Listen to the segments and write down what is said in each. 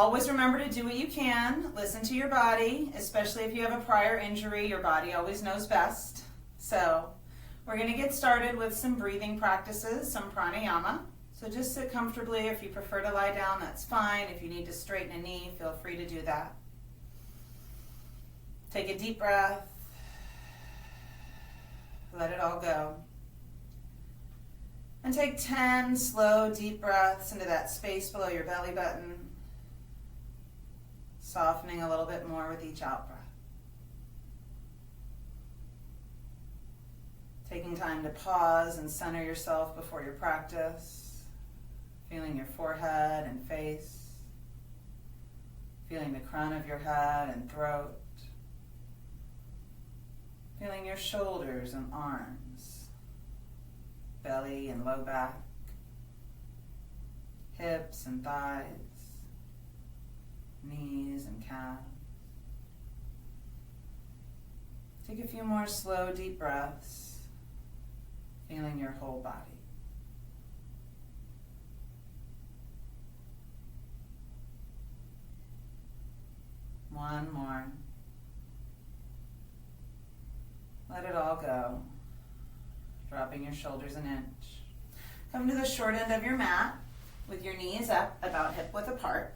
Always remember to do what you can. Listen to your body, especially if you have a prior injury. Your body always knows best. So we're going to get started with some breathing practices, some pranayama. So just sit comfortably. If you prefer to lie down, that's fine. If you need to straighten a knee, feel free to do that. Take a deep breath. Let it all go. And take 10 slow, deep breaths into that space below your belly button, softening a little bit more with each out breath. Taking time to pause and center yourself before your practice, feeling your forehead and face, feeling the crown of your head and throat, feeling your shoulders and arms, belly and low back, hips and thighs, knees and calves. Take a few more slow, deep breaths, feeling your whole body. One more. Let it all go. Dropping your shoulders an inch. Come to the short end of your mat with your knees up about hip width apart.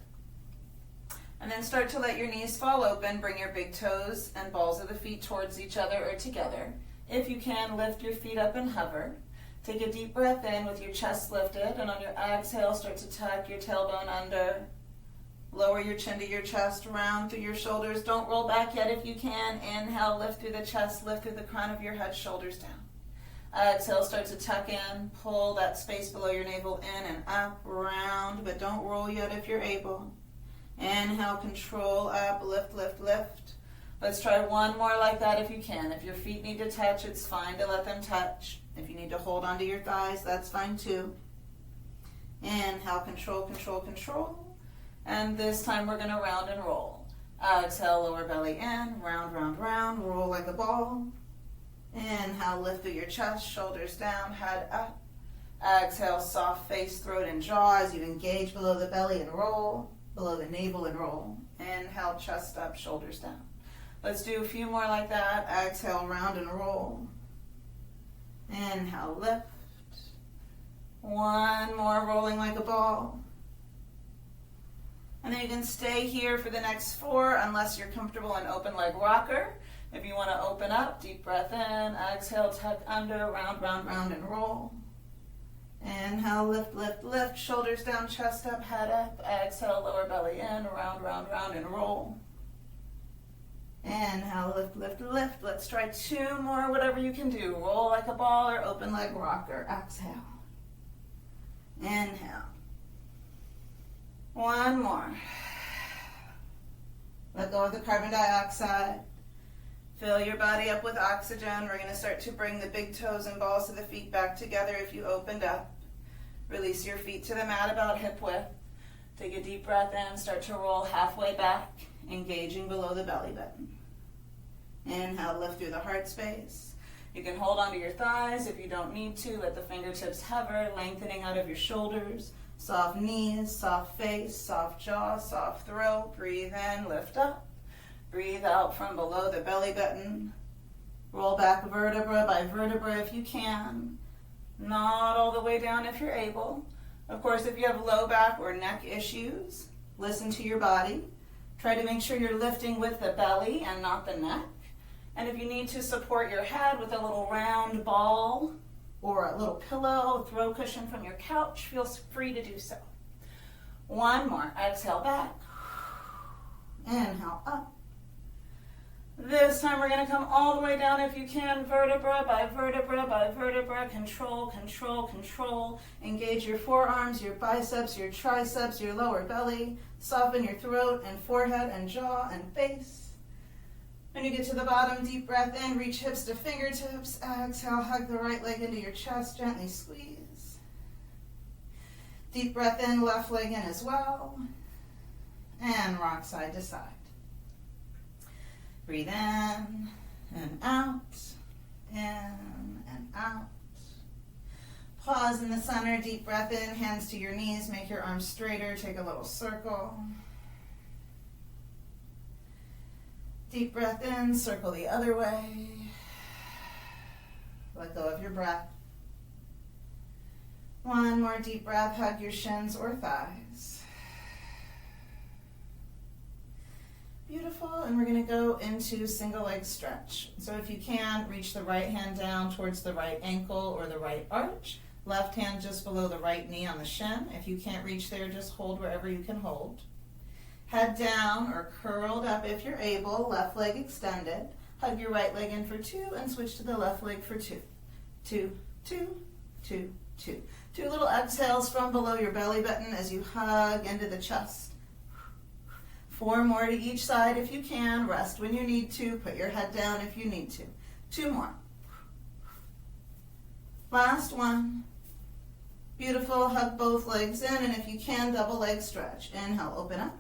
And then start to let your knees fall open. Bring your big toes and balls of the feet towards each other or together. If you can, lift your feet up and hover. Take a deep breath in with your chest lifted, and on your exhale, start to tuck your tailbone under. Lower your chin to your chest, round through your shoulders. Don't roll back yet if you can. Inhale, lift through the chest, lift through the crown of your head, shoulders down. Exhale, start to tuck in. Pull that space below your navel in and up, round, but don't roll yet if you're able. Inhale, control, up, lift, lift, lift. Let's try one more like that if you can. If your feet need to touch, it's fine to let them touch. If you need to hold onto your thighs, that's fine too. Inhale, control, control, control. And this time we're going to round and roll. Exhale, lower belly in, round, round, round, roll like a ball. Inhale, lift through your chest, shoulders down, head up. Exhale, soft face, throat, and jaw as you engage below the belly and roll, below the navel and roll. Inhale, chest up, shoulders down. Let's do a few more like that. Exhale, round and roll. Inhale, lift. One more, rolling like a ball. And then you can stay here for the next 4 unless you're comfortable in open leg rocker. If you want to open up, deep breath in, exhale, tuck under, round, round, round, and roll. Inhale, lift, lift, lift, shoulders down, chest up, head up. Exhale, lower belly in, round, round, round, and roll. Inhale, lift, lift, lift. Let's try 2 more, whatever you can do. Roll like a ball or open leg rocker. Exhale. Inhale. One more. Let go of the carbon dioxide. Fill your body up with oxygen. We're going to start to bring the big toes and balls of the feet back together if you opened up. Release your feet to the mat about hip width. Take a deep breath in. Start to roll halfway back, engaging below the belly button. Inhale, lift through the heart space. You can hold onto your thighs if you don't need to. Let the fingertips hover, lengthening out of your shoulders. Soft knees, soft face, soft jaw, soft throat. Breathe in, lift up. Breathe out from below the belly button. Roll back vertebra by vertebra if you can. Not all the way down if you're able. Of course, if you have low back or neck issues, listen to your body. Try to make sure you're lifting with the belly and not the neck. And if you need to support your head with a little round ball or a little pillow, throw cushion from your couch, feel free to do so. One more. Exhale back. Inhale up. This time we're going to come all the way down if you can, vertebra by vertebra by vertebra. Control, control, control. Engage your forearms, your biceps, your triceps, your lower belly. Soften your throat and forehead and jaw and face. When you get to the bottom, deep breath in, reach hips to fingertips. Exhale, hug the right leg into your chest, gently squeeze. Deep breath in, left leg in as well. And rock side to side. Breathe in and out, in and out. Pause in the center, deep breath in, hands to your knees, make your arms straighter, take a little circle. Deep breath in, circle the other way. Let go of your breath. One more deep breath, hug your shins or thighs. Beautiful, and we're going to go into single leg stretch. So if you can, reach the right hand down towards the right ankle or the right arch. Left hand just below the right knee on the shin. If you can't reach there, just hold wherever you can hold. Head down or curled up if you're able, left leg extended. Hug your right leg in for 2 and switch to the left leg for 2. 2, 2, 2, 2. 2 little exhales from below your belly button as you hug into the chest. 4 more to each side if you can. Rest when you need to. Put your head down if you need to. 2 more. Last one. Beautiful. Hug both legs in, and if you can, double leg stretch. Inhale, open up.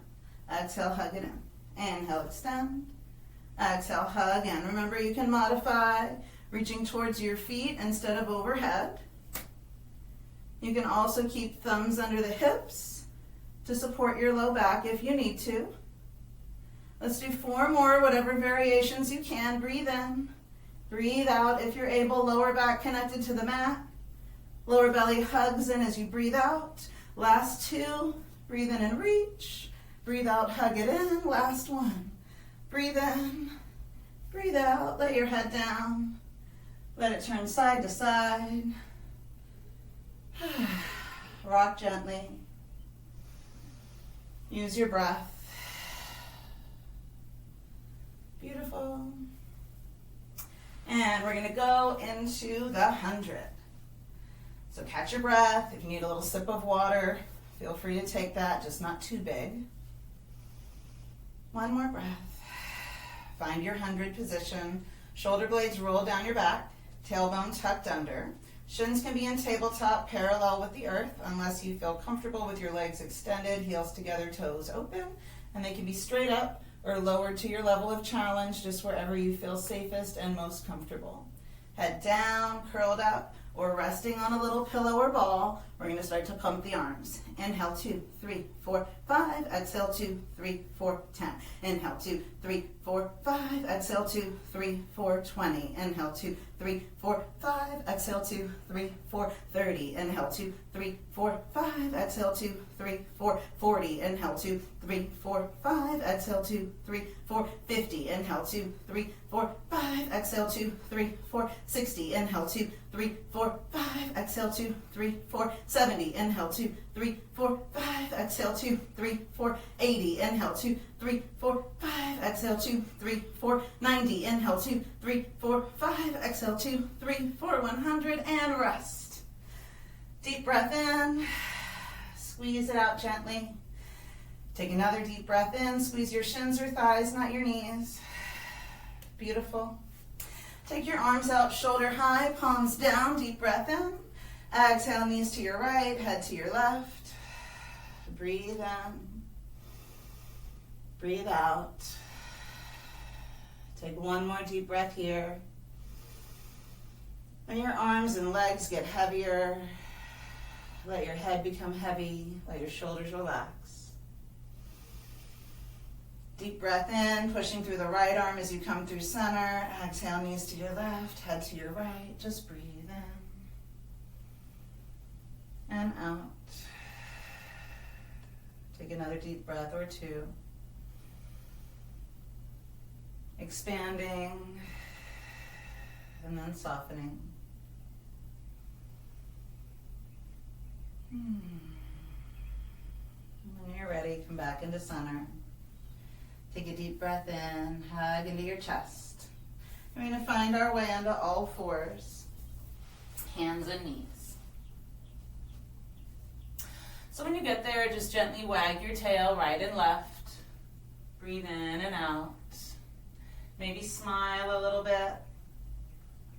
Exhale, hug it in. Inhale, extend. Exhale, hug in. Remember, you can modify reaching towards your feet instead of overhead. You can also keep thumbs under the hips to support your low back if you need to. Let's do 4 more, whatever variations you can. Breathe in. Breathe out if you're able. Lower back connected to the mat. Lower belly hugs in as you breathe out. Last 2. Breathe in and reach. Breathe out, hug it in. Last 1. Breathe in. Breathe out. Let your head down. Let it turn side to side. Rock gently. Use your breath. Beautiful. And we're going to go into the 100. So catch your breath. If you need a little sip of water, feel free to take that, just not too big. 1 more breath. Find your 100 position. Shoulder blades roll down your back, tailbone tucked under. Shins can be in tabletop parallel with the earth unless you feel comfortable with your legs extended, heels together, toes open. And they can be straight up or lowered to your level of challenge, just wherever you feel safest and most comfortable. Head down, curled up, or resting on a little pillow or ball. We're going to start to pump the arms. Inhale, 2, 3, 4, 5. Exhale, 2, 3, 4, 10. Inhale, 2, 3, 4, 5. Exhale, 2, 3, 4, 20. Inhale, 2, 3, 4, 5. Exhale, 2, 3, 4, 30. Inhale, 2, 3, 4, 5. Exhale, 2, 3, 4, 40. Inhale, 2, 3, 4, 5. Exhale, 2, 3, 4, 50. Inhale, 2, 3, 4, 5. Exhale, 2, 3, 4, 60. Inhale, 2, 3, 4, 5. Exhale, 2, 3, 4, 70. Inhale, 2, 3, 4, 5. Exhale, 2, 3, 4, 80. Inhale, 2, 3, 4, 5. Exhale, 2, 3, 4, 90. Inhale, 2, 3, 4, 5. Exhale, 2, 3, 4, 100. And rest. Deep breath in. Squeeze it out gently. Take another deep breath in. Squeeze your shins or thighs, not your knees. Beautiful. Take your arms out shoulder high, palms down. Deep breath in. Exhale, knees to your right, head to your left. Breathe in. Breathe out. Take 1 more deep breath here. When your arms and legs get heavier, let your head become heavy. Let your shoulders relax. Deep breath in, pushing through the right arm as you come through center. Exhale, knees to your left, head to your right. Just breathe in and out. Take another deep breath or 2. Expanding and then softening. When you're ready, come back into center. Take a deep breath in, hug into your chest. We're going to find our way onto all fours, hands and knees. So when you get there, just gently wag your tail right and left. Breathe in and out. Maybe smile a little bit.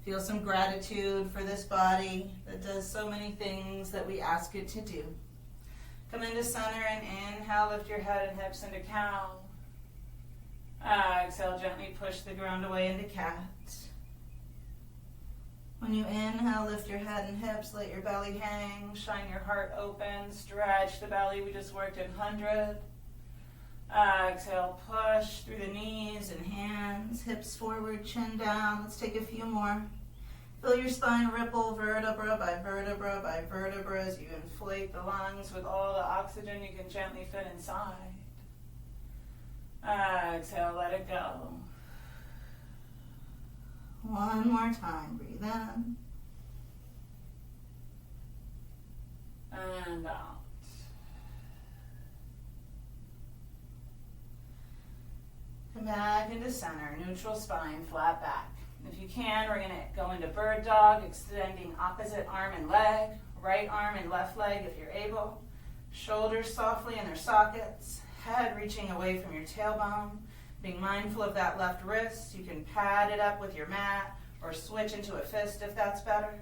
Feel some gratitude for this body that does so many things that we ask it to do. Come into center and inhale, lift your head and hips into cow. Exhale, gently push the ground away into cat. When you inhale, lift your head and hips, let your belly hang, shine your heart open, stretch the belly. We just worked at 100. Exhale, push through the knees and hands, hips forward, chin down. Let's take a few more. Feel your spine ripple vertebra by vertebra by vertebra as you inflate the lungs with all the oxygen you can gently fit inside. Exhale, let it go. One more time, breathe in. And out. Come back into center, neutral spine, flat back. If you can, we're going to go into bird dog, extending opposite arm and leg, right arm and left leg if you're able. Shoulders softly in their sockets, head reaching away from your tailbone. Being mindful of that left wrist, you can pad it up with your mat or switch into a fist if that's better.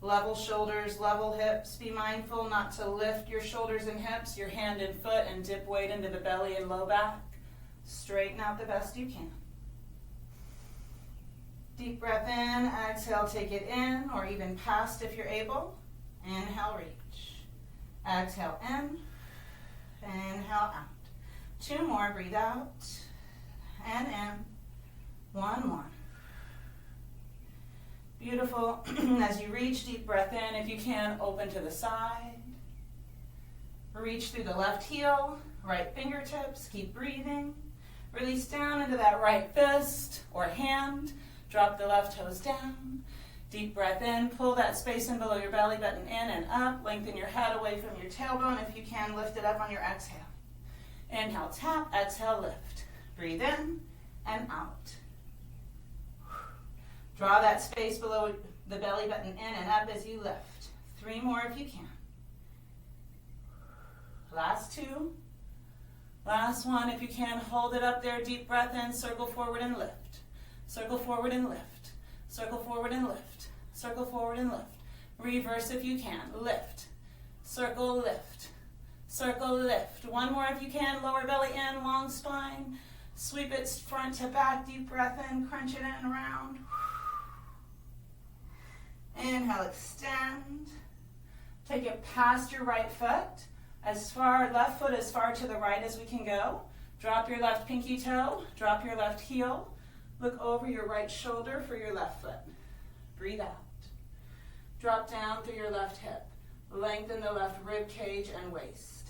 Level shoulders, level hips. Be mindful not to lift your shoulders and hips, your hand and foot, and dip weight into the belly and low back. Straighten out the best you can. Deep breath in, exhale, take it in or even past if you're able. Inhale, reach. Exhale in, inhale out. Two more, breathe out and in. One more. Beautiful. As you reach, deep breath in. If you can, open to the side. Reach through the left heel, right fingertips. Keep breathing. Release down into that right fist or hand. Drop the left toes down. Deep breath in. Pull that space in below your belly button in and up. Lengthen your head away from your tailbone. If you can, lift it up on your exhale. Inhale, tap. Exhale, lift. Breathe in and out. Draw that space below the belly button in and up as you lift. Three more if you can. Last two. Last one. If you can, hold it up there. Deep breath in. Circle forward and lift. Circle forward and lift. Circle forward and lift. Circle forward and lift. Reverse if you can. Lift. Circle, lift. Circle, lift. One more if you can. Lower belly in, long spine. Sweep it front to back. Deep breath in. Crunch it in around. Inhale, extend. Take it past your right foot. Left foot as far to the right as we can go. Drop your left pinky toe. Drop your left heel. Look over your right shoulder for your left foot. Breathe out. Drop down through your left hip. Lengthen the left rib cage and waist.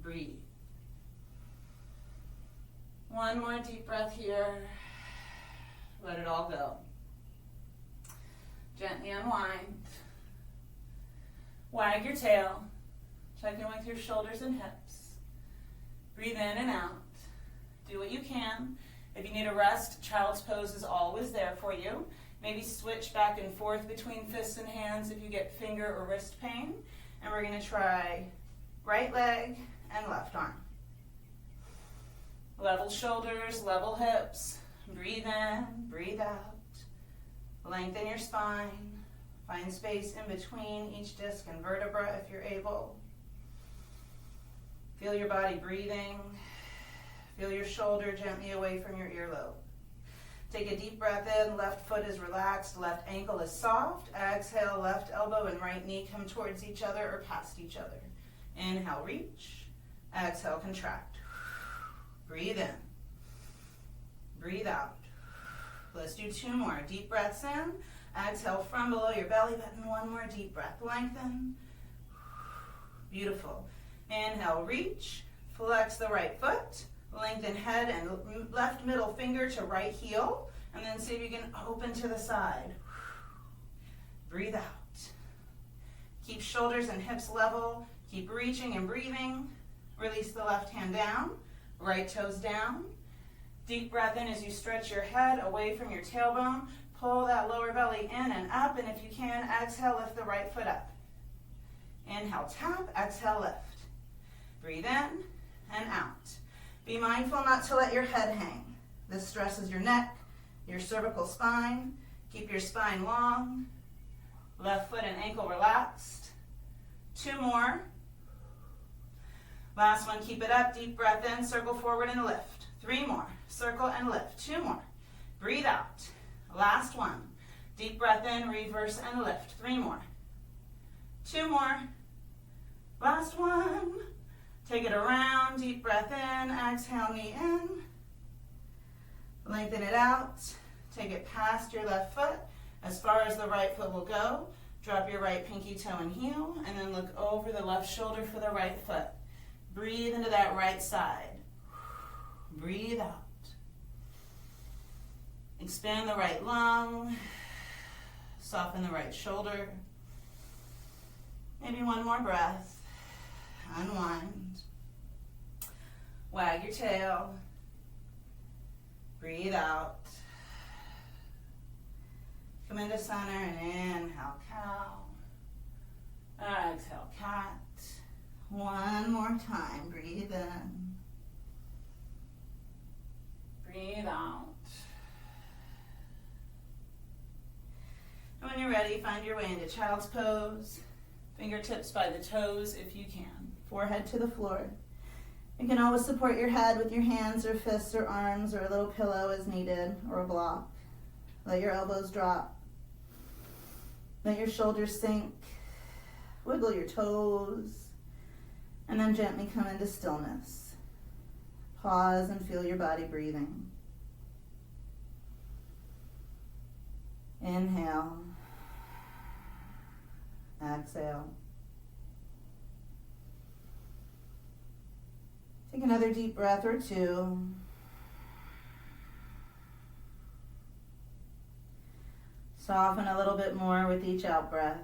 Breathe. One more deep breath here. Let it all go. Gently unwind. Wag your tail. Check in with your shoulders and hips. Breathe in and out. Do what you can. If you need a rest, child's pose is always there for you. Maybe switch back and forth between fists and hands if you get finger or wrist pain. And we're going to try right leg and left arm. Level shoulders, level hips. Breathe in, breathe out. Lengthen your spine. Find space in between each disc and vertebra if you're able. Feel your body breathing. Feel your shoulder gently away from your earlobe. Take a deep breath in. Left foot is relaxed. Left ankle is soft. Exhale, left elbow and right knee come towards each other or past each other. Inhale, reach. Exhale, contract. Breathe in. Breathe out. Let's do two more. Deep breaths in. Exhale from below your belly button. One more deep breath. Lengthen. Beautiful. Inhale, reach. Flex the right foot. Lengthen head and left middle finger to right heel. And then see if you can open to the side. Breathe out. Keep shoulders and hips level. Keep reaching and breathing. Release the left hand down. Right toes down. Deep breath in as you stretch your head away from your tailbone. Pull that lower belly in and up. And if you can, exhale, lift the right foot up. Inhale, tap. Exhale, lift. Breathe in and out. Be mindful not to let your head hang. This stresses your neck, your cervical spine. Keep your spine long. Left foot and ankle relaxed. Two more. Last one, keep it up. Deep breath in, circle forward and lift. Three more. Circle and lift. Two more. Breathe out. Last one. Deep breath in, reverse and lift. Three more. Two more. Last one. Take it around, deep breath in, exhale, knee in. Lengthen it out. Take it past your left foot as far as the right foot will go. Drop your right pinky toe and heel, and then look over the left shoulder for the right foot. Breathe into that right side. Breathe out. Expand the right lung. Soften the right shoulder. Maybe one more breath. Unwind. Wag your tail. Breathe out. Come into center and inhale, cow. Exhale, cat. One more time. Breathe in. Breathe out. And when you're ready, find your way into child's pose. Fingertips by the toes if you can. Forehead to the floor. You can always support your head with your hands or fists or arms, or a little pillow as needed, or a block. Let your elbows drop. Let your shoulders sink. Wiggle your toes. And then gently come into stillness. Pause and feel your body breathing. Inhale. Exhale. Take another deep breath or two. Soften a little bit more with each out breath.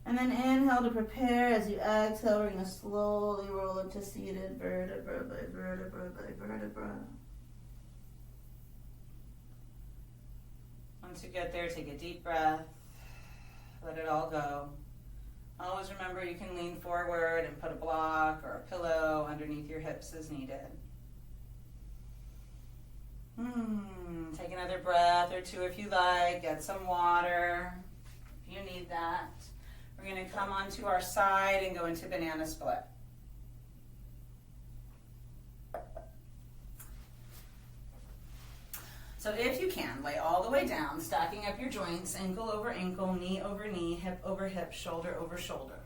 And then inhale to prepare. As you exhale, we're going to slowly roll up to seated, vertebra by vertebra by vertebra. Once you get there, take a deep breath. Let it all go. Always remember you can lean forward and put a block or a pillow underneath your hips as needed. Take another breath or two if you like. Get some water if you need that. We're going to come onto our side and go into banana split. So if you can, lay all the way down, stacking up your joints, ankle over ankle, knee over knee, hip over hip, shoulder over shoulder.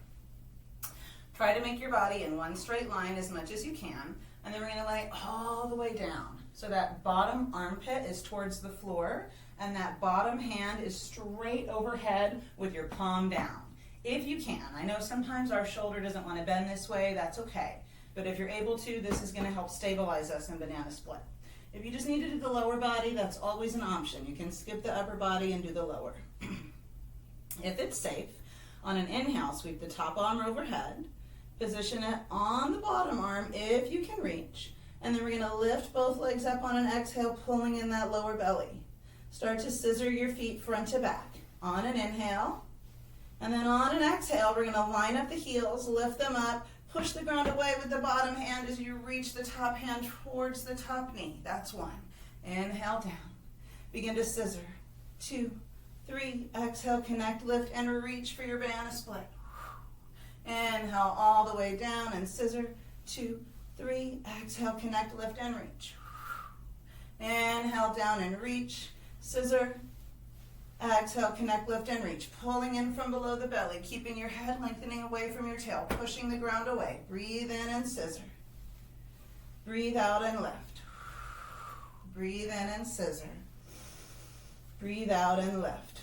Try to make your body in one straight line as much as you can, and then we're going to lay all the way down. So that bottom armpit is towards the floor, and that bottom hand is straight overhead with your palm down. If you can. I know sometimes our shoulder doesn't want to bend this way, that's okay. But if you're able to, this is going to help stabilize us in banana split. If you just need to do the lower body, that's always an option. You can skip the upper body and do the lower. If it's safe, on an inhale, sweep the top arm overhead. Position it on the bottom arm if you can reach. And then we're going to lift both legs up on an exhale, pulling in that lower belly. Start to scissor your feet front to back. On an inhale. And then on an exhale, we're going to line up the heels, lift them up, push the ground away with the bottom hand as you reach the top hand towards the top knee. That's one. Inhale down. Begin to scissor. 2, 3. Exhale, connect, lift, and reach for your banana split. Inhale all the way down and scissor. 2, 3. Exhale, connect, lift, and reach. Inhale down and reach. Scissor. Exhale, connect, lift, and reach. Pulling in from below the belly, keeping your head lengthening away from your tail, pushing the ground away. Breathe in and scissor. Breathe out and lift. Breathe in and scissor. Breathe out and lift.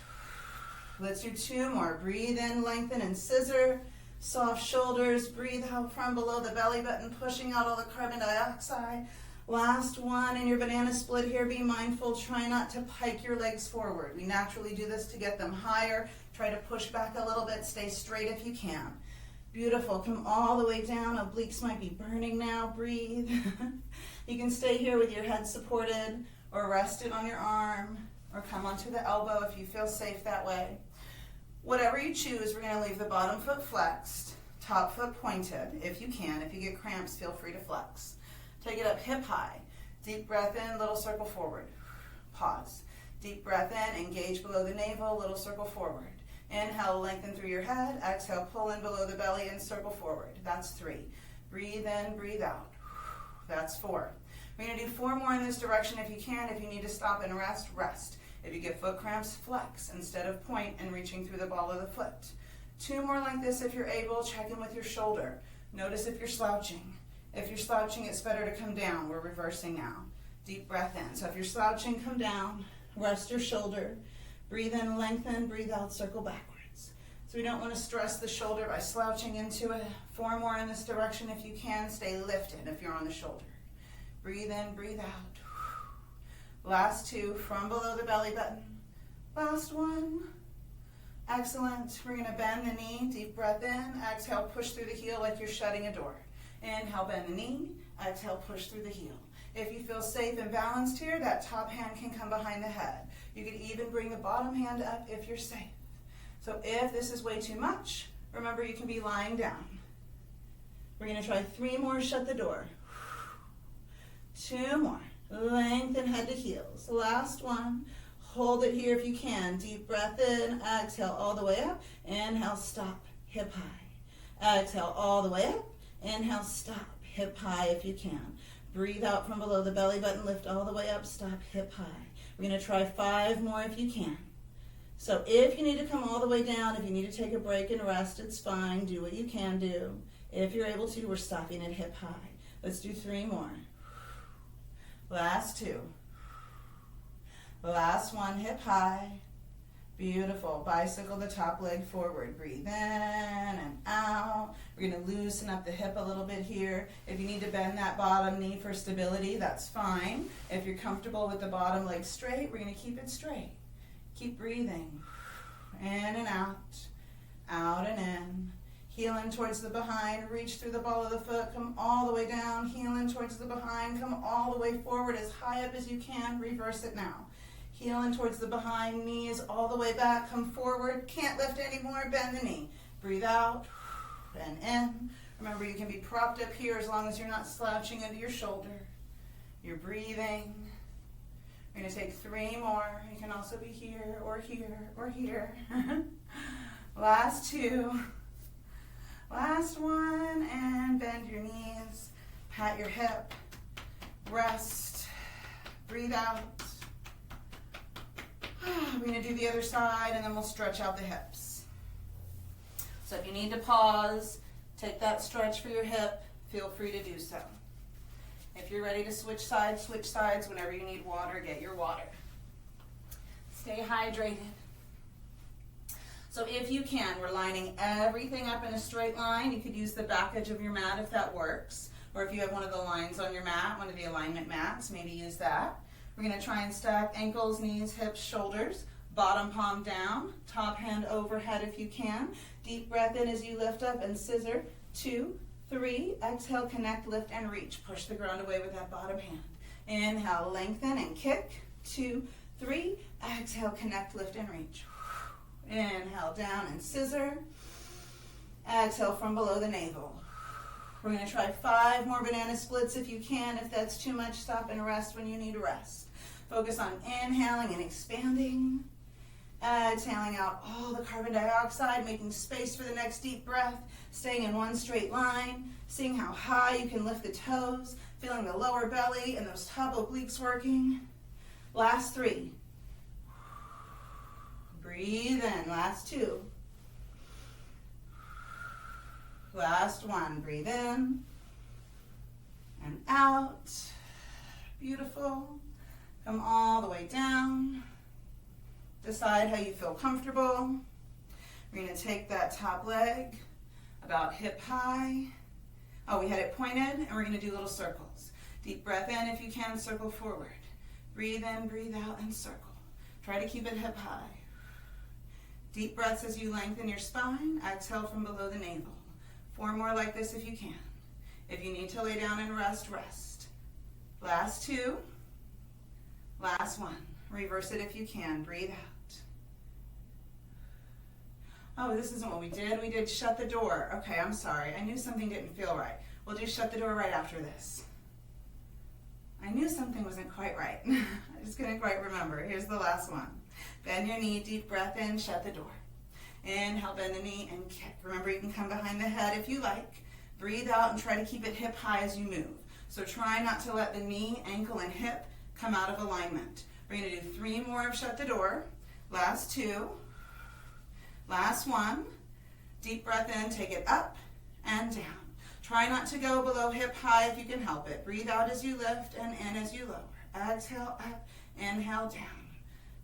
Let's do 2 more. Breathe in, lengthen, and scissor. Soft shoulders. Breathe out from below the belly button, pushing out all the carbon dioxide. Last one in your banana split here. Be mindful. Try not to pike your legs forward. We naturally do this to get them higher. Try to push back a little bit. Stay straight if you can. Beautiful. Come all the way down. Obliques might be burning now. Breathe. You can stay here with your head supported or rested on your arm or come onto the elbow if you feel safe that way. Whatever you choose, we're going to leave the bottom foot flexed, top foot pointed if you can. If you get cramps, feel free to flex. Take it up hip high. Deep breath in, little circle forward. Pause. Deep breath in, engage below the navel, little circle forward. Inhale, lengthen through your head. Exhale, pull in below the belly and circle forward. That's 3. Breathe in, breathe out. That's 4. We're going to do 4 more in this direction if you can. If you need to stop and rest, rest. If you get foot cramps, flex instead of point and reaching through the ball of the foot. 2 more like this if you're able. Check in with your shoulder. Notice if you're slouching. If you're slouching, it's better to come down. We're reversing now. Deep breath in. So if you're slouching, come down. Rest your shoulder. Breathe in, lengthen. Breathe out, circle backwards. So we don't want to stress the shoulder by slouching into it. 4 more in this direction if you can. Stay lifted if you're on the shoulder. Breathe in, breathe out. Last 2 from below the belly button. Last 1. Excellent. We're going to bend the knee. Deep breath in. Exhale, push through the heel like you're shutting a door. Inhale, bend the knee. Exhale, push through the heel. If you feel safe and balanced here, that top hand can come behind the head. You could even bring the bottom hand up if you're safe. So if this is way too much, remember you can be lying down. We're going to try 3 more, shut the door. 2 more. Lengthen head to heels. Last 1. Hold it here if you can. Deep breath in. Exhale all the way up. Inhale, stop, hip high. Exhale all the way up. Inhale, stop, hip high if you can. Breathe out from below the belly button. Lift all the way up. Stop, hip high. We're going to try 5 more if you can. So if you need to come all the way down, if you need to take a break and rest, it's fine. Do what you can do. If you're able to, we're stopping at hip high. Let's do 3 more. Last 2. Last 1, hip high. Beautiful. Bicycle the top leg forward. Breathe in and out. We're going to loosen up the hip a little bit here. If you need to bend that bottom knee for stability, that's fine. If you're comfortable with the bottom leg straight, we're going to keep it straight. Keep breathing. In and out. Out and in. Heel in towards the behind. Reach through the ball of the foot. Come all the way down. Heel in towards the behind. Come all the way forward as high up as you can. Reverse it now. Heel in towards the behind, knees all the way back, come forward, can't lift anymore, bend the knee. Breathe out and in. Remember, you can be propped up here as long as you're not slouching into your shoulder. You're breathing. We're going to take 3 more. You can also be here or here or here. Last 2. Last 1, and bend your knees. Pat your hip. Rest. Breathe out. We're going to do the other side, and then we'll stretch out the hips. So if you need to pause, take that stretch for your hip, feel free to do so. If you're ready to switch sides, switch sides. Whenever you need water, get your water. Stay hydrated. So if you can, we're lining everything up in a straight line. You could use the back edge of your mat if that works. Or if you have one of the lines on your mat, one of the alignment mats, maybe use that. We're going to try and stack ankles, knees, hips, shoulders, bottom palm down, top hand overhead if you can. Deep breath in as you lift up and scissor. 2, 3, exhale, connect, lift, and reach. Push the ground away with that bottom hand. Inhale, lengthen and kick. 2, 3, exhale, connect, lift, and reach. Inhale, down and scissor. Exhale from below the navel. We're going to try 5 more banana splits if you can. If that's too much, stop and rest when you need to rest. Focus on inhaling and expanding. Exhaling out all the carbon dioxide, making space for the next deep breath. Staying in one straight line. Seeing how high you can lift the toes. Feeling the lower belly and those top obliques working. Last 3. Breathe in. Last 2. Last 1. Breathe in and out. Beautiful. Come all the way down. Decide how you feel comfortable. We're going to take that top leg about hip high. Oh, we had it pointed, and we're going to do little circles. Deep breath in if you can, circle forward. Breathe in, breathe out, and circle. Try to keep it hip high. Deep breaths as you lengthen your spine. Exhale from below the navel. 4 more like this if you can. If you need to lay down and rest, rest. Last 2. Last 1. Reverse it if you can. Breathe out. Oh, this isn't what we did. We did shut the door. Okay, I'm sorry. I knew something didn't feel right. We'll do shut the door right after this. I knew something wasn't quite right. I just couldn't quite remember. Here's the last one. Bend your knee, deep breath in, shut the door. Inhale, bend the knee and kick. Remember, you can come behind the head if you like. Breathe out and try to keep it hip high as you move. So try not to let the knee, ankle, and hip come out of alignment. We're going to do 3 more of shut the door. Last 2. Last 1. Deep breath in, take it up and down. Try not to go below hip high if you can help it. Breathe out as you lift and in as you lower. Exhale up, inhale down.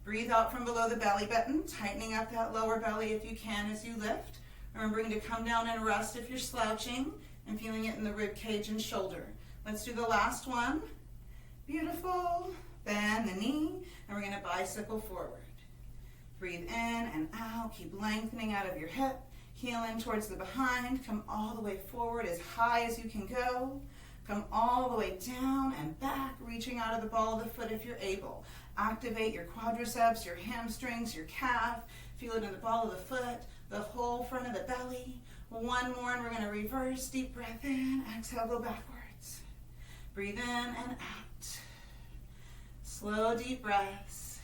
Breathe out from below the belly button, tightening up that lower belly if you can as you lift. Remembering to come down and rest if you're slouching and feeling it in the rib cage and shoulder. Let's do the last one. Beautiful. Bend the knee, and we're going to bicycle forward. Breathe in and out. Keep lengthening out of your hip. Heel in towards the behind. Come all the way forward as high as you can go. Come all the way down and back, reaching out of the ball of the foot if you're able. Activate your quadriceps, your hamstrings, your calf. Feel it in the ball of the foot, the whole front of the belly. One more, and we're going to reverse. Deep breath in. Exhale, go backwards. Breathe in and out. Slow, deep breaths.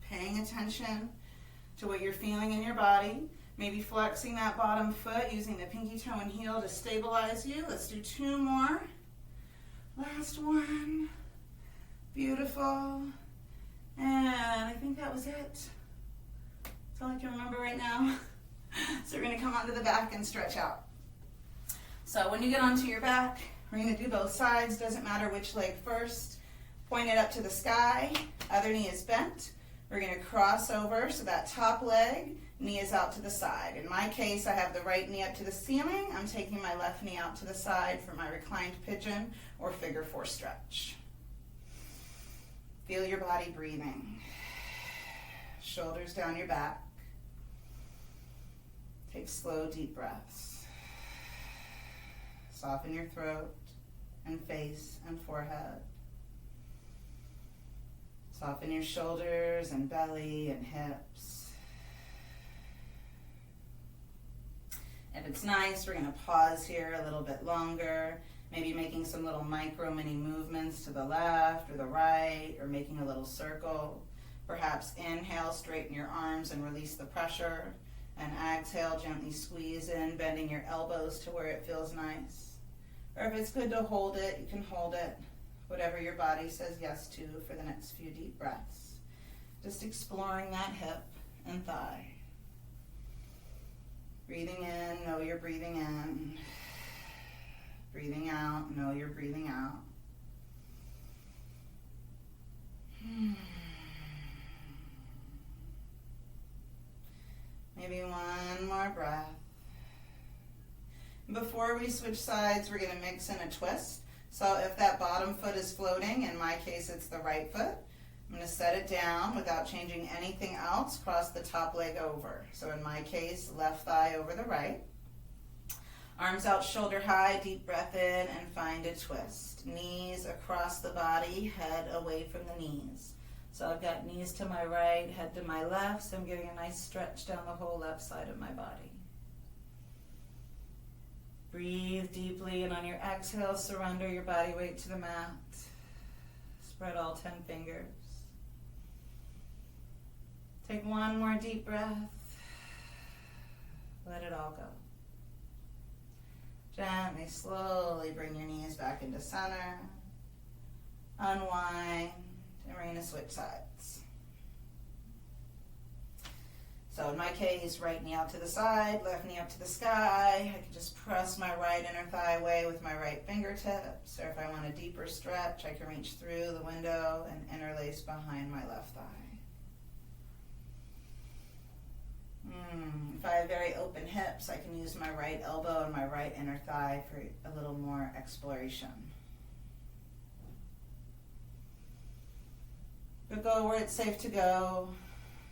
Paying attention to what you're feeling in your body. Maybe flexing that bottom foot, using the pinky toe and heel to stabilize you. Let's do 2 more. Last one. Beautiful. And I think that was it. That's all I can remember right now. So we're going to come onto the back and stretch out. So when you get onto your back, we're going to do both sides. Doesn't matter which leg first. Point it up to the sky. Other knee is bent. We're going to cross over, so that top leg, knee is out to the side. In my case, I have the right knee up to the ceiling. I'm taking my left knee out to the side for my reclined pigeon or figure 4 stretch. Feel your body breathing. Shoulders down your back. Take slow, deep breaths. Soften your throat and face and forehead. Soften your shoulders and belly and hips. If it's nice, we're going to pause here a little bit longer, maybe making some little micro mini movements to the left or the right, or making a little circle. Perhaps inhale, straighten your arms and release the pressure. And exhale, gently squeeze in, bending your elbows to where it feels nice. Or if it's good to hold it, you can hold it. Whatever your body says yes to for the next few deep breaths. Just exploring that hip and thigh. Breathing in, know you're breathing in. Breathing out, know you're breathing out. Maybe one more breath. Before we switch sides, we're going to mix in a twist. So if that bottom foot is floating, in my case it's the right foot, I'm going to set it down without changing anything else, cross the top leg over. So in my case, left thigh over the right. Arms out shoulder high, deep breath in and find a twist. Knees across the body, head away from the knees. So I've got knees to my right, head to my left, so I'm getting a nice stretch down the whole left side of my body. Breathe deeply, and on your exhale, surrender your body weight to the mat. Spread all 10 fingers. Take one more deep breath. Let it all go. Gently, slowly bring your knees back into center. Unwind, and we're going to switch sides. So in my case, right knee out to the side, left knee up to the sky. I can just press my right inner thigh away with my right fingertips. Or if I want a deeper stretch, I can reach through the window and interlace behind my left thigh. If I have very open hips, I can use my right elbow and my right inner thigh for a little more exploration. But go where it's safe to go.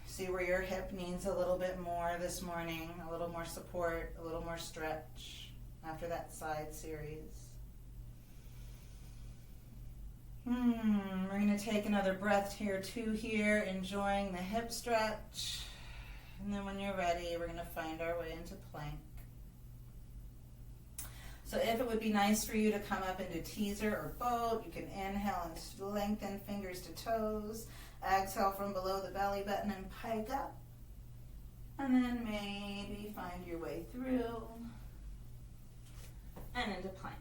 See where your hip needs a little bit more this morning, a little more support, a little more stretch after that side series. We're going to take another breath here, 2 here, enjoying the hip stretch. And then when you're ready, we're going to find our way into plank. So if it would be nice for you to come up into teaser or boat, you can inhale and lengthen fingers to toes. Exhale from below the belly button and pike up. And then maybe find your way through and into plank.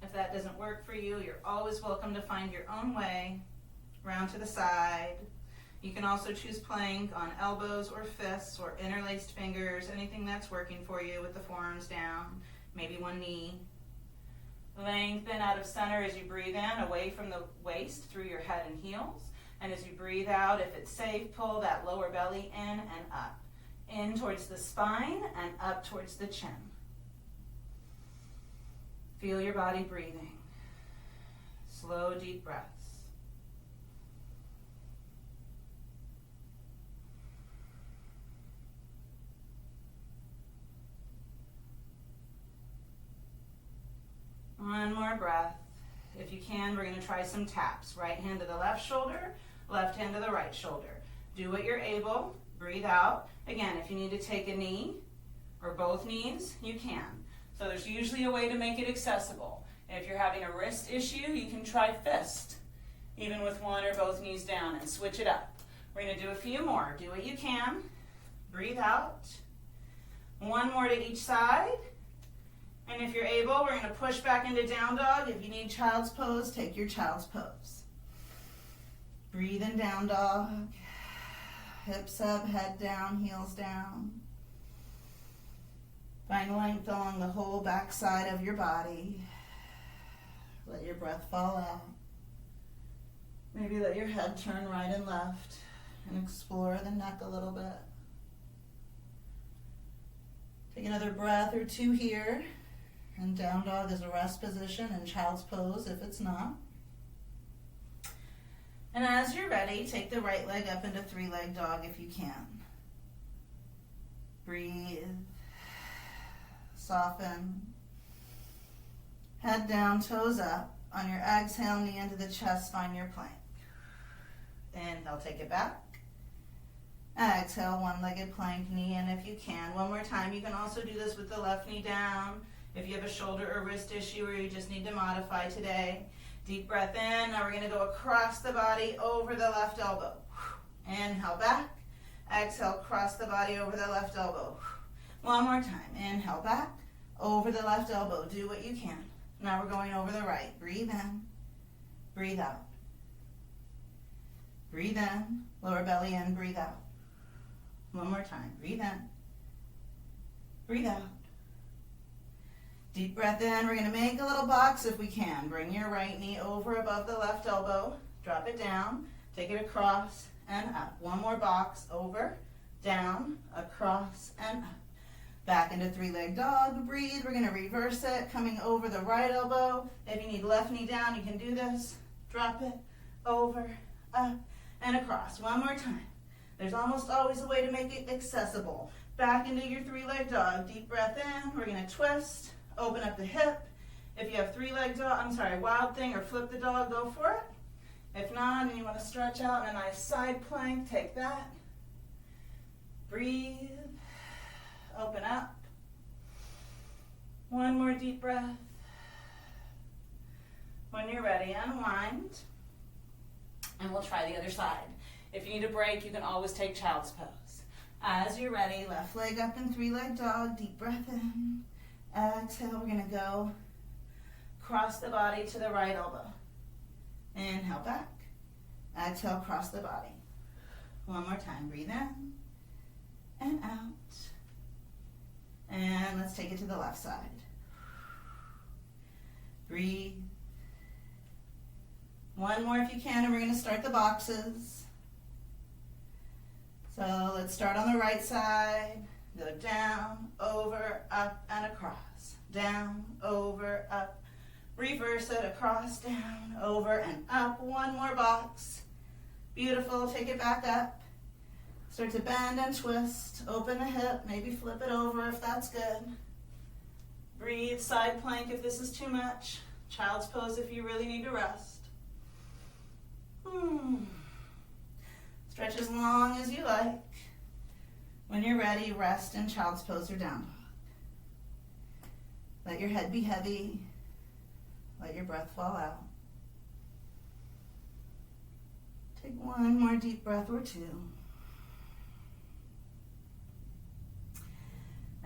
If that doesn't work for you, you're always welcome to find your own way. Round to the side. You can also choose plank on elbows or fists or interlaced fingers, anything that's working for you with the forearms down, maybe one knee. Lengthen out of center as you breathe in, away from the waist through your head and heels. And as you breathe out, if it's safe, pull that lower belly in and up. In towards the spine and up towards the chin. Feel your body breathing. Slow, deep breaths. One more breath. If you can, we're going to try some taps. Right hand to the left shoulder, left hand to the right shoulder. Do what you're able. Breathe out. Again, if you need to take a knee or both knees, you can. So there's usually a way to make it accessible. If you're having a wrist issue, you can try fist, even with one or both knees down, and switch it up. We're going to do a few more. Do what you can. Breathe out. One more to each side. And if you're able, we're going to push back into down dog. If you need child's pose, take your child's pose. Breathe in down dog. Hips up, head down, heels down. Find length along the whole back side of your body. Let your breath fall out. Maybe let your head turn right and left and explore the neck a little bit. Take another breath or two here. And down dog is a rest position, and child's pose if it's not. And as you're ready, take the right leg up into three-leg dog if you can. Breathe. Soften. Head down, toes up. On your exhale, knee into the chest, find your plank. Inhale, take it back. Exhale, one-legged plank, knee in if you can. One more time. You can also do this with the left knee down. If you have a shoulder or wrist issue or you just need to modify today. Deep breath in. Now we're going to go across the body over the left elbow. Inhale back. Exhale, cross the body over the left elbow. One more time. Inhale back. Over the left elbow. Do what you can. Now we're going over the right. Breathe in. Breathe out. Breathe in. Lower belly in. Breathe out. One more time. Breathe in. Breathe out. Deep breath in. We're going to make a little box if we can. Bring your right knee over above the left elbow. Drop it down. Take it across and up. One more box. Over, down, across, and up. Back into three-leg dog. Breathe. We're going to reverse it. Coming over the right elbow. If you need left knee down, you can do this. Drop it. Over, up, and across. One more time. There's almost always a way to make it accessible. Back into your three-leg dog. Deep breath in. We're going to twist. Open up the hip. If you have wild thing or flip the dog, go for it. If not, and you want to stretch out in a nice side plank, take that. Breathe. Open up. One more deep breath. When you're ready, unwind. And we'll try the other side. If you need a break, you can always take child's pose. As you're ready, left leg up in three-leg dog. Deep breath in. Exhale, we're going to go cross the body to the right elbow. Inhale back. Exhale, cross the body. One more time. Breathe in and out. And let's take it to the left side. Breathe. One more if you can, and we're going to start the boxes. So let's start on the right side. Go down, over, up, and across. Down, over, up. Reverse it, across, down, over, and up. One more box. Beautiful. Take it back up. Start to bend and twist. Open the hip. Maybe flip it over if that's good. Breathe. Side plank if this is too much. Child's pose if you really need to rest. Stretch as long as you like. When you're ready, rest in child's pose or down dog. Let your head be heavy. Let your breath fall out. Take one more deep breath or two.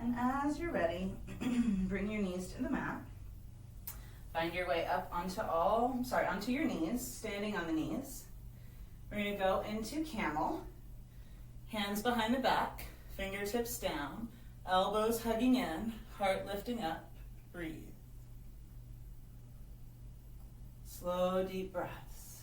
And as you're ready, bring your knees to the mat. Find your way up onto your knees, standing on the knees. We're going to go into camel, hands behind the back, fingertips down, elbows hugging in, heart lifting up, breathe. Slow, deep breaths.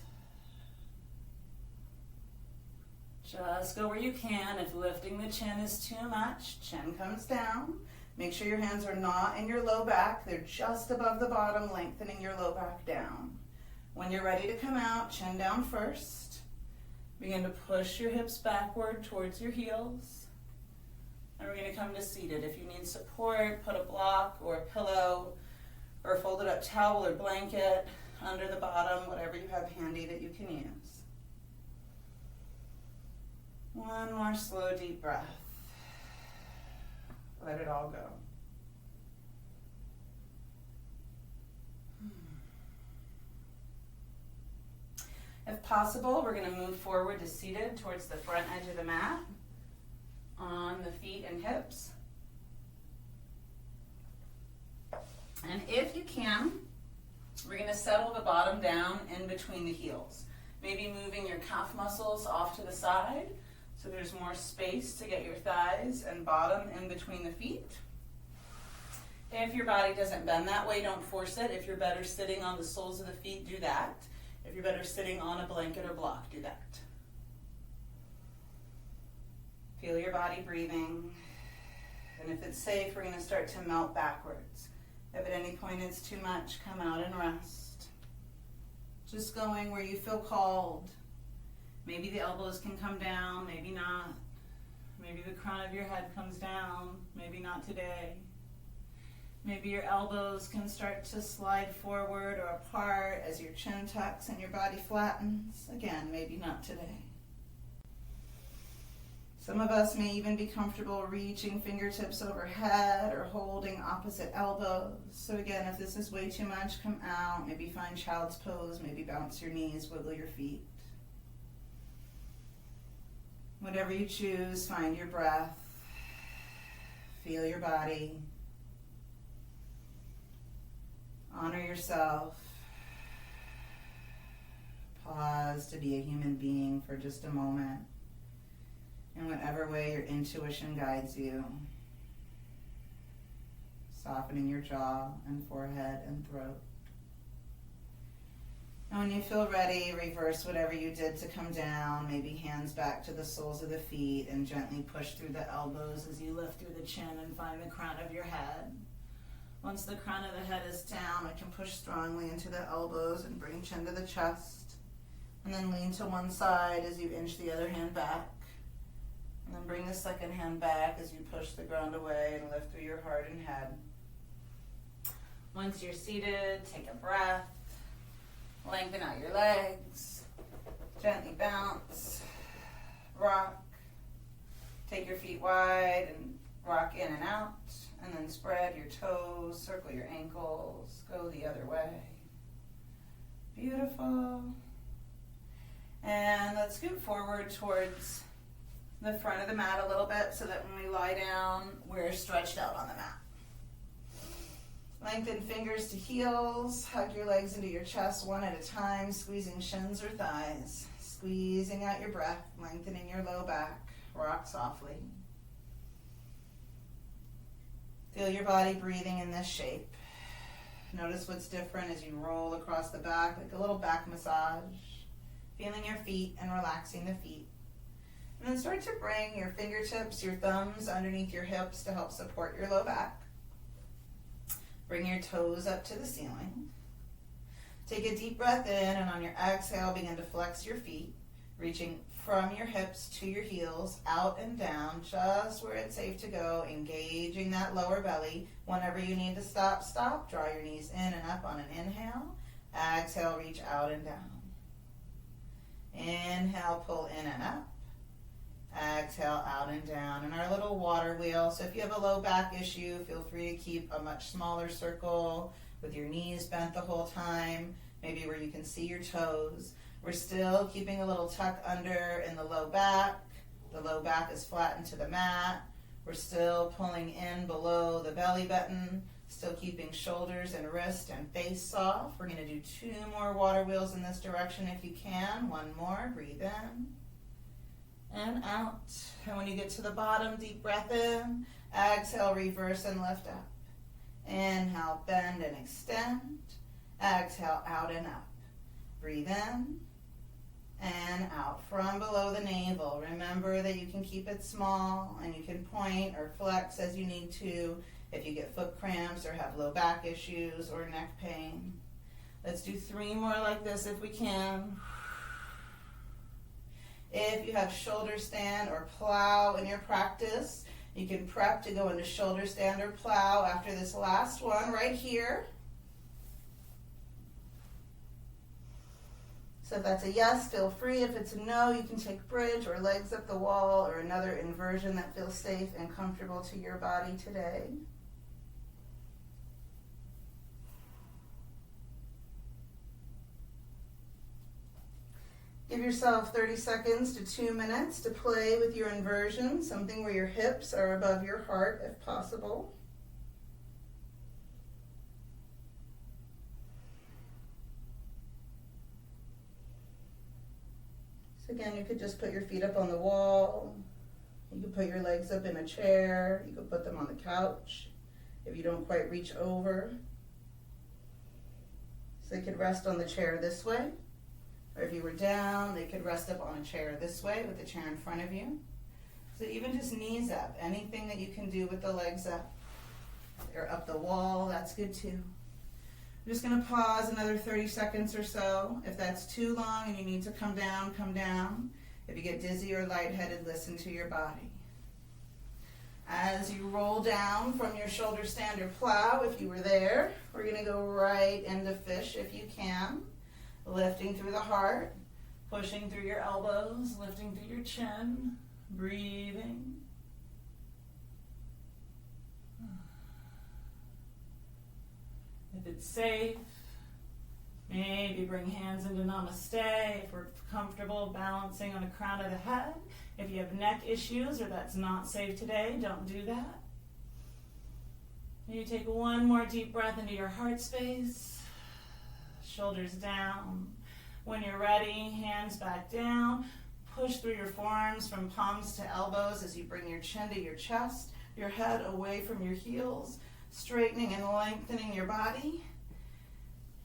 Just go where you can. If lifting the chin is too much, chin comes down. Make sure your hands are not in your low back. They're just above the bottom, lengthening your low back down. When you're ready to come out, chin down first. Begin to push your hips backward towards your heels. And we're going to come to seated. If you need support, put a block or a pillow or a folded up towel or blanket under the bottom, whatever you have handy that you can use. One more slow, deep breath. Let it all go. If possible, we're going to move forward to seated towards the front edge of the mat on the feet and hips. And if you can, we're going to settle the bottom down in between the heels. Maybe moving your calf muscles off to the side so there's more space to get your thighs and bottom in between the feet. If your body doesn't bend that way, don't force it. If you're better sitting on the soles of the feet, do that. If you're better sitting on a blanket or block, do that. Feel your body breathing. And if it's safe, we're going to start to melt backwards. If at any point it's too much, come out and rest. Just going where you feel called. Maybe the elbows can come down, maybe not. Maybe the crown of your head comes down, maybe not today. Maybe your elbows can start to slide forward or apart as your chin tucks and your body flattens. Again, maybe not today. Some of us may even be comfortable reaching fingertips overhead or holding opposite elbows. So again, if this is way too much, come out. Maybe find child's pose, maybe bounce your knees, wiggle your feet. Whatever you choose, find your breath. Feel your body. Honor yourself. Pause to be a human being for just a moment. In whatever way your intuition guides you. Softening your jaw and forehead and throat. And when you feel ready, reverse whatever you did to come down. Maybe hands back to the soles of the feet and gently push through the elbows as you lift through the chin and find the crown of your head. Once the crown of the head is down, we can push strongly into the elbows and bring chin to the chest. And then lean to one side as you inch the other hand back. And then bring the second hand back as you push the ground away and lift through your heart and head. Once you're seated, take a breath. Lengthen out your legs. Gently bounce. Rock. Take your feet wide and rock in and out. And then spread your toes, circle your ankles, go the other way. Beautiful. And let's scoot forward towards the front of the mat a little bit so that when we lie down, we're stretched out on the mat. Lengthen fingers to heels, hug your legs into your chest one at a time, squeezing shins or thighs. Squeezing out your breath, lengthening your low back. Rock softly. Feel your body breathing in this shape. Notice what's different as you roll across the back, like a little back massage. Feeling your feet and relaxing the feet. And then start to bring your fingertips, your thumbs underneath your hips to help support your low back. Bring your toes up to the ceiling. Take a deep breath in, and on your exhale, begin to flex your feet, reaching from your hips to your heels, out and down, just where it's safe to go, engaging that lower belly. Whenever you need to stop, stop. Draw your knees in and up on an inhale. Exhale, reach out and down. Inhale, pull in and up. Exhale, out and down. And our little water wheel. So if you have a low back issue, feel free to keep a much smaller circle with your knees bent the whole time, maybe where you can see your toes. We're still keeping a little tuck under in the low back. The low back is flattened to the mat. We're still pulling in below the belly button, Still keeping shoulders and wrist and face soft. We're going to do 2 more water wheels in this direction if you can. 1 more. Breathe in and out. And when you get to the bottom, deep breath in. Exhale, reverse and lift up. Inhale, bend and extend. Exhale, out and up. Breathe in and out from below the navel. Remember that you can keep it small and you can point or flex as you need to if you get foot cramps or have low back issues or neck pain. Let's do 3 more like this if we can. If you have shoulder stand or plow in your practice, you can prep to go into shoulder stand or plow after this last one right here. So if that's a yes, feel free. If it's a no, you can take bridge or legs up the wall or another inversion that feels safe and comfortable to your body today. Give yourself 30 seconds to 2 minutes to play with your inversion, something where your hips are above your heart if possible. So again, you could just put your feet up on the wall. You could put your legs up in a chair. You could put them on the couch if you don't quite reach over. So they could rest on the chair this way. Or if you were down, they could rest up on a chair this way with the chair in front of you. So even just knees up, anything that you can do with the legs up. Or up the wall, that's good too. I'm just going to pause another 30 seconds or so. If that's too long and you need to come down, come down. If you get dizzy or lightheaded, listen to your body. As you roll down from your shoulder stand or plow, if you were there, we're going to go right into fish if you can. Lifting through the heart, pushing through your elbows, lifting through your chin, breathing. If it's safe, maybe bring hands into namaste. If we're comfortable, balancing on the crown of the head. If you have neck issues or that's not safe today, don't do that. You take 1 more deep breath into your heart space. Shoulders down. When you're ready, hands back down. Push through your forearms from palms to elbows as you bring your chin to your chest, your head away from your heels, straightening and lengthening your body.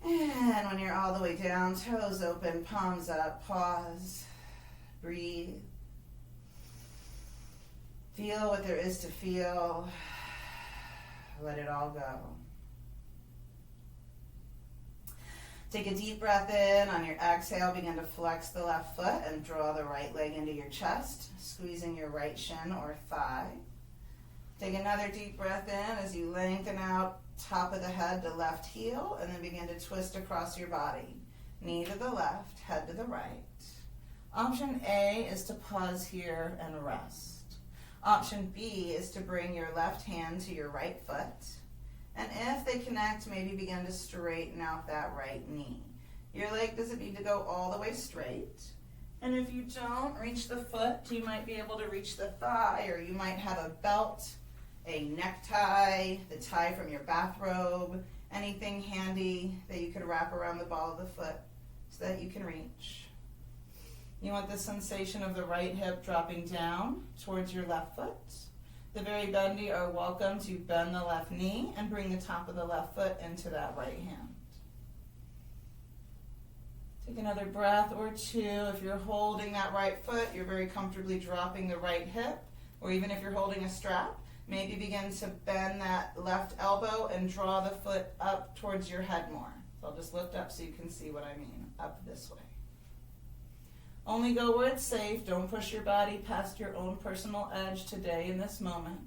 And when you're all the way down, toes open, palms up, pause, breathe. Feel what there is to feel. Let it all go. Take a deep breath in. On your exhale, begin to flex the left foot and draw the right leg into your chest, squeezing your right shin or thigh. Take another deep breath in as you lengthen out top of the head to left heel, and then begin to twist across your body. Knee to the left, head to the right. Option A is to pause here and rest. Option B is to bring your left hand to your right foot. And if they connect, maybe begin to straighten out that right knee. Your leg doesn't need to go all the way straight. And if you don't reach the foot, you might be able to reach the thigh, or you might have a belt, a necktie, the tie from your bathrobe, anything handy that you could wrap around the ball of the foot so that you can reach. You want the sensation of the right hip dropping down towards your left foot. The very bendy are welcome to bend the left knee and bring the top of the left foot into that right hand. Take another breath or 2. If you're holding that right foot, you're very comfortably dropping the right hip, or even if you're holding a strap, maybe begin to bend that left elbow and draw the foot up towards your head more. So I'll just lift up so you can see what I mean, up this way. Only go where it's safe. Don't push your body past your own personal edge today in this moment.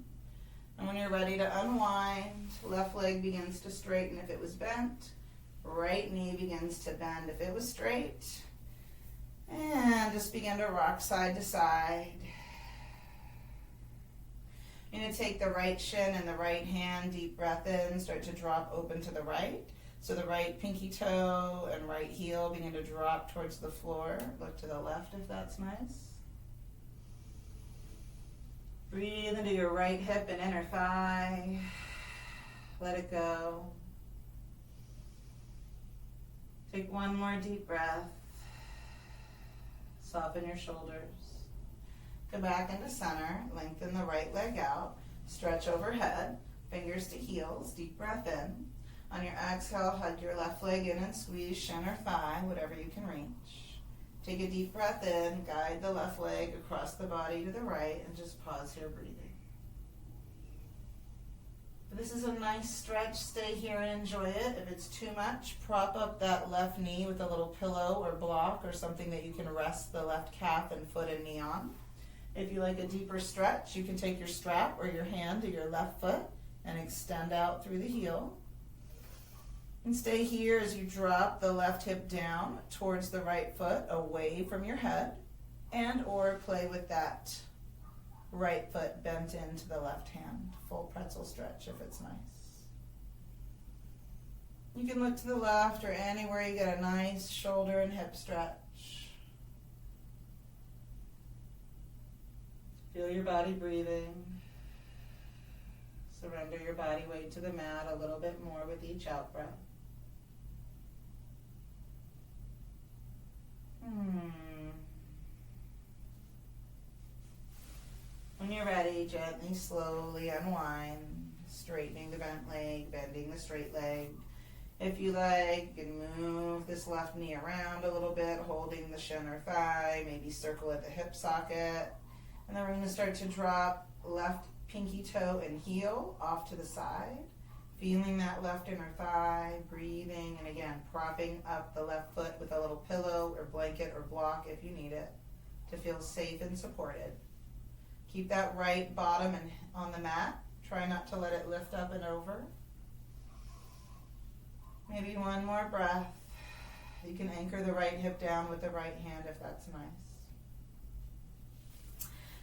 And when you're ready to unwind, left leg begins to straighten if it was bent. Right knee begins to bend if it was straight. And just begin to rock side to side. You're going to take the right shin and the right hand, deep breath in, start to drop open to the right. So the right pinky toe and right heel begin to drop towards the floor. Look to the left if that's nice. Breathe into your right hip and inner thigh. Let it go. Take one more deep breath. Soften your shoulders. Go back into center. Lengthen the right leg out. Stretch overhead. Fingers to heels. Deep breath in. On your exhale, hug your left leg in and squeeze shin or thigh, whatever you can reach. Take a deep breath in. Guide the left leg across the body to the right, and just pause here, breathing. This is a nice stretch. Stay here and enjoy it. If it's too much, prop up that left knee with a little pillow or block or something that you can rest the left calf and foot and knee on. If you like a deeper stretch, you can take your strap or your hand to your left foot and extend out through the heel. And stay here as you drop the left hip down towards the right foot, away from your head, and or play with that right foot bent into the left hand. Full pretzel stretch if it's nice. You can look to the left or anywhere you get a nice shoulder and hip stretch. Feel your body breathing. Surrender your body weight to the mat a little bit more with each out breath. When you're ready, gently, slowly unwind, straightening the bent leg, bending the straight leg. If you like, you can move this left knee around a little bit, holding the shin or thigh, maybe circle at the hip socket. And then we're going to start to drop left pinky toe and heel off to the side, feeling that left inner thigh, breathing, and again, propping up the left foot with a little pillow or blanket or block if you need it to feel safe and supported. Keep that right bottom and on the mat. Try not to let it lift up and over. Maybe one more breath. You can anchor the right hip down with the right hand if that's nice.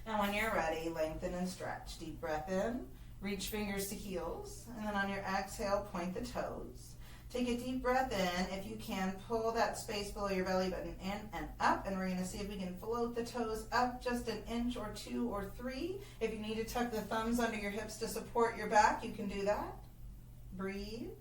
And when you're ready, lengthen and stretch. Deep breath in. Reach fingers to heels. And then on your exhale, point the toes. Take a deep breath in. If you can, pull that space below your belly button in and up. And we're going to see if we can float the toes up just an inch or 2 or 3. If you need to tuck the thumbs under your hips to support your back, you can do that. Breathe.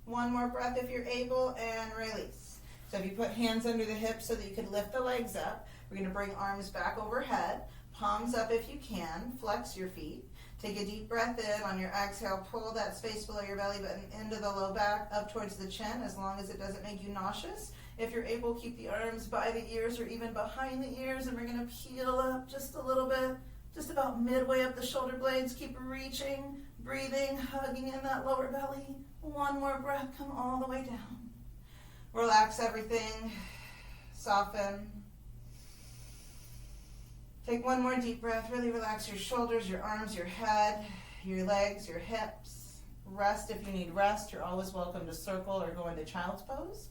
One more breath if you're able, and release. So if you put hands under the hips so that you can lift the legs up, we're going to bring arms back overhead. Palms up if you can. Flex your feet. Take a deep breath in. On your exhale, pull that space below your belly button into the low back, up towards the chin, as long as it doesn't make you nauseous. If you're able, keep the arms by the ears or even behind the ears, and we're going to peel up just a little bit, just about midway up the shoulder blades. Keep reaching, breathing, hugging in that lower belly. One more breath, come all the way down. Relax everything, soften. Take one more deep breath. Really relax your shoulders, your arms, your head, your legs, your hips. Rest if you need rest. You're always welcome to circle or go into child's pose.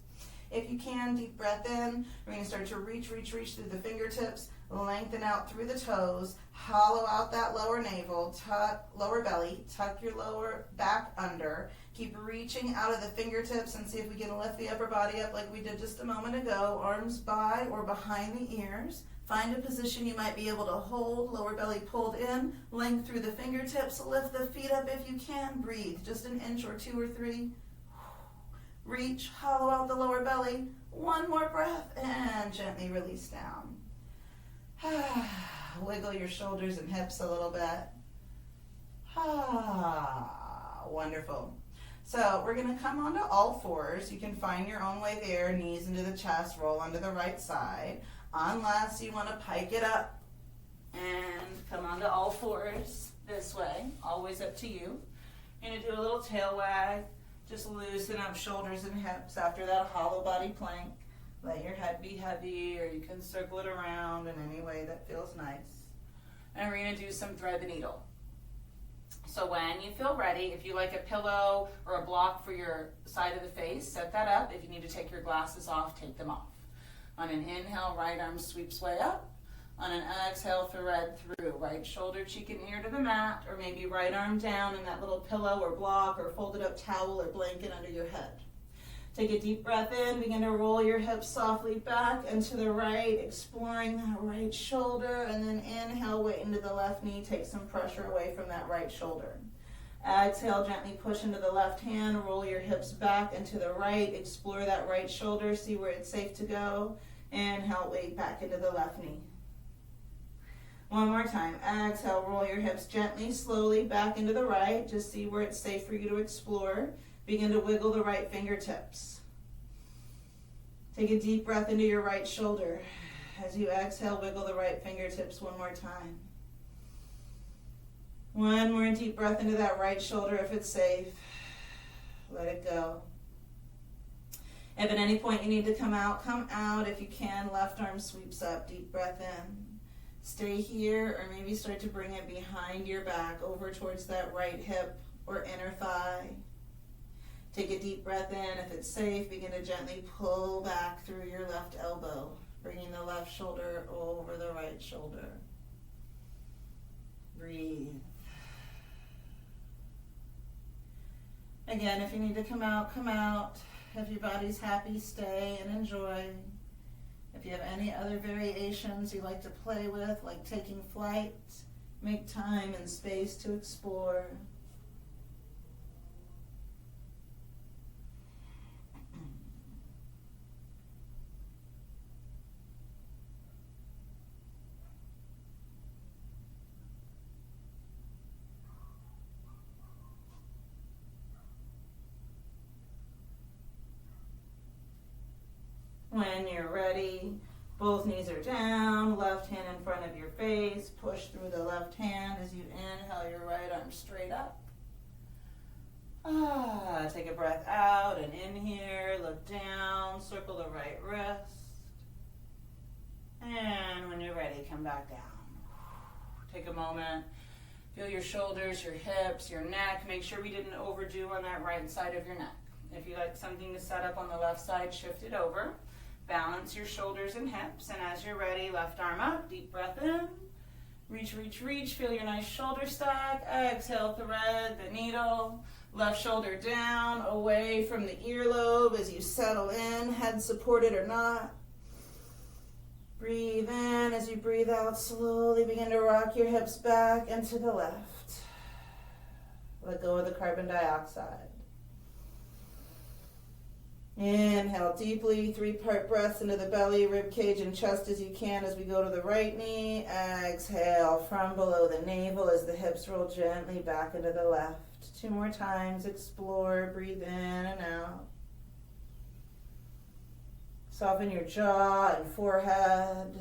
If you can, deep breath in. We're going to start to reach through the fingertips, lengthen out through the toes, hollow out that lower navel, tuck lower belly, tuck your lower back under. Keep reaching out of the fingertips and see if we can lift the upper body up like we did just a moment ago. Arms by or behind the ears. Find a position you might be able to hold, lower belly pulled in, length through the fingertips, lift the feet up if you can, breathe, just an inch or 2 or 3. Reach, hollow out the lower belly, one more breath, and gently release down. Wiggle your shoulders and hips a little bit. Wonderful. So we're going to come onto all fours. You can find your own way there, knees into the chest, roll onto the right side. Unless you want to pike it up and come onto all fours this way, always up to you. You're going to do a little tail wag, just loosen up shoulders and hips after that hollow body plank. Let your head be heavy, or you can circle it around in any way that feels nice. And we're going to do some thread the needle. So when you feel ready, if you like a pillow or a block for your side of the face, set that up. If you need to take your glasses off, take them off. On an inhale, right arm sweeps way up. On an exhale, thread through. Right shoulder, cheek, and ear to the mat, or maybe right arm down in that little pillow or block or folded up towel or blanket under your head. Take a deep breath in. Begin to roll your hips softly back and to the right, exploring that right shoulder. And then inhale, weight into the left knee. Take some pressure away from that right shoulder. Exhale, gently push into the left hand, roll your hips back into the right, explore that right shoulder, see where it's safe to go. Inhale, weight back into the left knee. One more time. Exhale, roll your hips gently, slowly back into the right. Just see where it's safe for you to explore. Begin to wiggle the right fingertips. Take a deep breath into your right shoulder. As you exhale, wiggle the right fingertips one more time. One more deep breath into that right shoulder if it's safe. Let it go. If at any point you need to come out, come out. If you can, left arm sweeps up, deep breath in. Stay here, or maybe start to bring it behind your back, over towards that right hip or inner thigh. Take a deep breath in. If it's safe, begin to gently pull back through your left elbow, bringing the left shoulder over the right shoulder. Breathe. Again, if you need to come out, come out. If your body's happy, stay and enjoy. If you have any other variations you like to play with, like taking flight, make time and space to explore. When you're ready, both knees are down, left hand in front of your face, push through the left hand as you inhale your right arm straight up. Take a breath out and in here, look down, circle the right wrist. And when you're ready, come back down. Take a moment, feel your shoulders, your hips, your neck. Make sure we didn't overdo on that right side of your neck. If you like something to set up on the left side, shift it over. Balance your shoulders and hips, and as you're ready, left arm up, deep breath in. Reach, reach, reach, feel your nice shoulder stack. Exhale, thread the needle. Left shoulder down, away from the earlobe as you settle in, head supported or not. Breathe in. As you breathe out, slowly begin to rock your hips back and to the left. Let go of the carbon dioxide. Inhale deeply, 3-part breaths into the belly, rib cage, and chest as you can as we go to the right knee. Exhale from below the navel as the hips roll gently back into the left. 2 more times. Explore. Breathe in and out. Soften your jaw and forehead.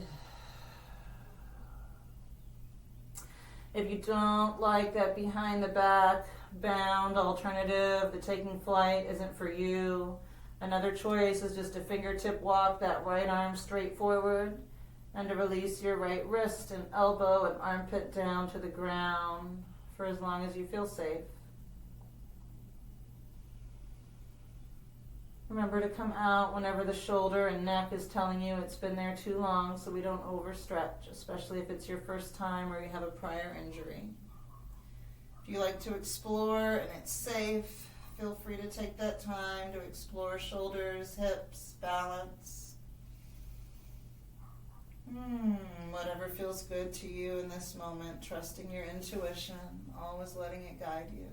If you don't like that behind the back bound alternative, the taking flight isn't for you. Another choice is just a fingertip walk that right arm straight forward and to release your right wrist and elbow and armpit down to the ground for as long as you feel safe. Remember to come out whenever the shoulder and neck is telling you it's been there too long so we don't overstretch, especially if it's your first time or you have a prior injury. If you like to explore and it's safe, feel free to take that time to explore shoulders, hips, balance. Whatever feels good to you in this moment, trusting your intuition, always letting it guide you.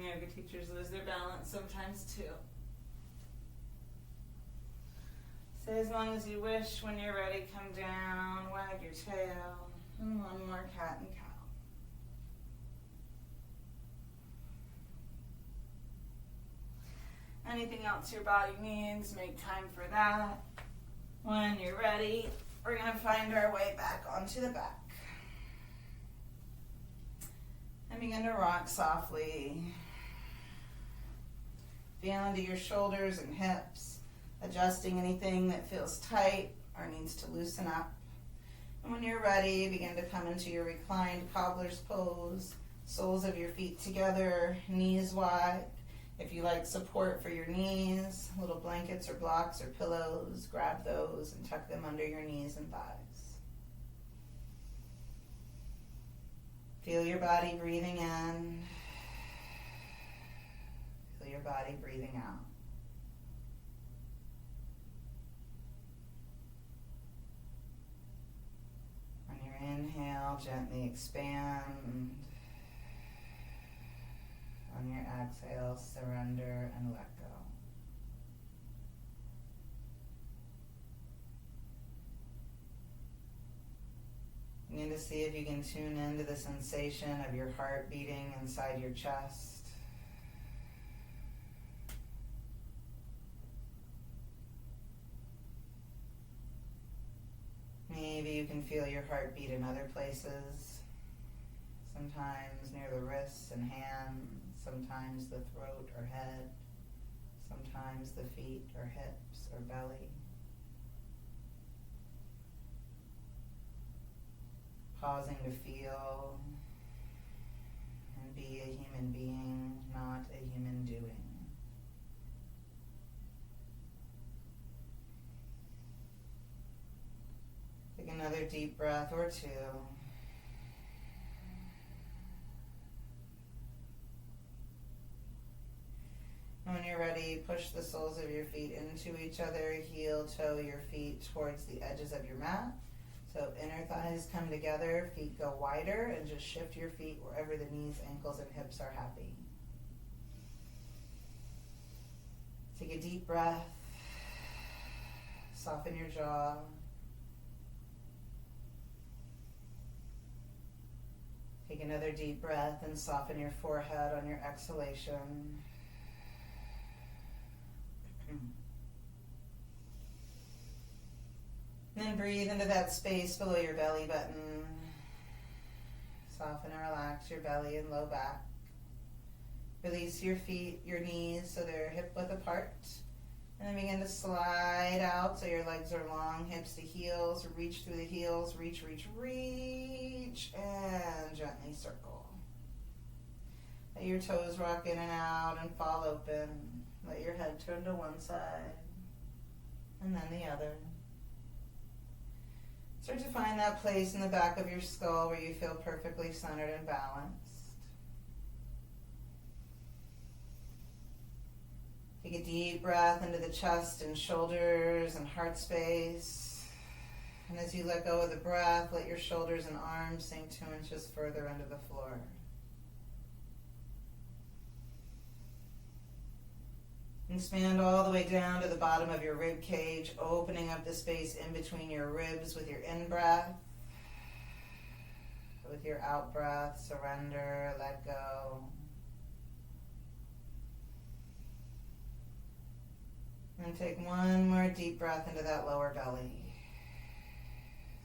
Yoga teachers lose their balance sometimes too. Stay as long as you wish. When you're ready, come down, wag your tail, and one more cat and cow. Anything else your body needs, make time for that. When you're ready, we're going to find our way back onto the back. And begin to rock softly. Feel into your shoulders and hips, adjusting anything that feels tight or needs to loosen up. And when you're ready, begin to come into your reclined cobbler's pose, soles of your feet together, knees wide. If you like support for your knees, little blankets or blocks or pillows, grab those and tuck them under your knees and thighs. Feel your body breathing in Feel your body breathing out. On your inhale, gently expand. On your exhale, surrender and let go. Begin to see if you can tune into the sensation of your heart beating inside your chest. Maybe you can feel your heartbeat in other places. Sometimes near the wrists and hands, sometimes the throat or head, sometimes the feet or hips or belly. Pausing to feel and be a human being, not a human doing. Take another deep breath or two. When you're ready, push the soles of your feet into each other, heel toe your feet towards the edges of your mat. So inner thighs come together, feet go wider, and just shift your feet wherever the knees, ankles, and hips are happy. Take a deep breath. Soften your jaw. Take another deep breath and soften your forehead on your exhalation. Then breathe into that space below your belly button. Soften and relax your belly and low back. Release your feet, your knees so they're hip width apart. And then begin to slide out so your legs are long, hips to heels. Reach through the heels, reach, reach, reach, and gently circle. Let your toes rock in and out and fall open. Let your head turn to one side and then the other. Start to find that place in the back of your skull where you feel perfectly centered and balanced. Take a deep breath into the chest and shoulders and heart space. And as you let go of the breath, let your shoulders and arms sink 2 inches further into the floor. Expand all the way down to the bottom of your rib cage, opening up the space in between your ribs with your in-breath. With your out-breath, surrender, let go. And take one more deep breath into that lower belly.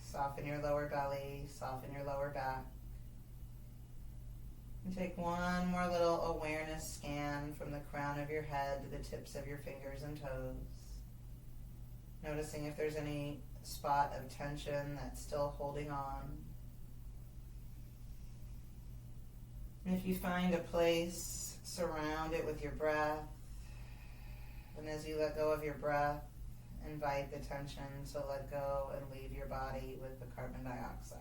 Soften your lower belly, soften your lower back. And take one more little awareness scan from the crown of your head to the tips of your fingers and toes. Noticing if there's any spot of tension that's still holding on. And if you find a place, surround it with your breath. And as you let go of your breath, invite the tension to let go and leave your body with the carbon dioxide.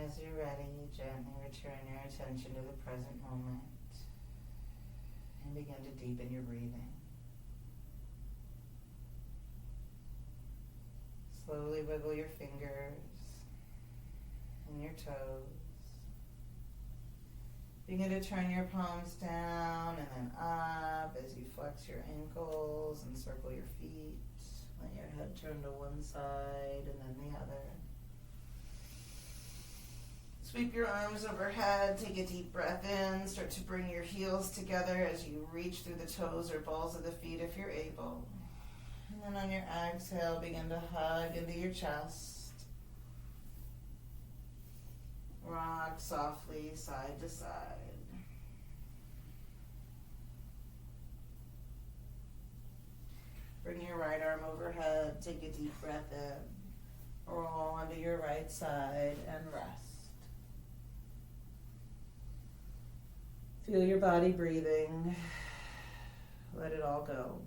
As you're ready, gently return your attention to the present moment and begin to deepen your breathing. Slowly wiggle your fingers and your toes. Begin to turn your palms down and then up as you flex your ankles and circle your feet. Let your head turn to one side and then the other. Sweep your arms overhead, take a deep breath in, start to bring your heels together as you reach through the toes or balls of the feet if you're able. And then on your exhale, begin to hug into your chest. Rock softly side to side. Bring your right arm overhead, take a deep breath in. Roll onto your right side and rest. Feel your body breathing. Let it all go.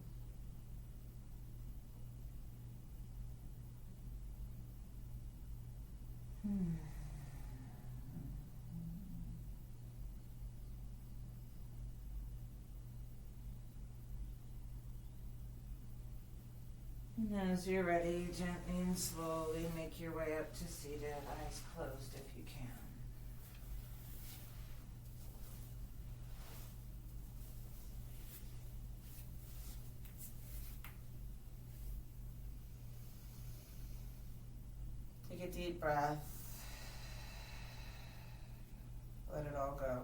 And as you're ready, gently and slowly make your way up to seated, eyes closed if you can. Take a deep breath. Let it all go.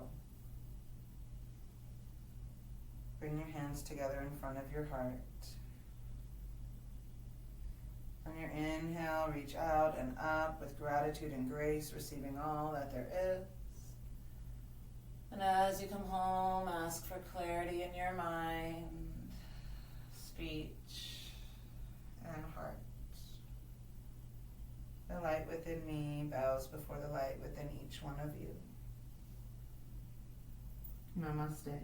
Bring your hands together in front of your heart. On your inhale, reach out and up with gratitude and grace, receiving all that there is. And as you come home, ask for clarity in your mind, speech, and heart. The light within me bows before the light within each one of you. Namaste.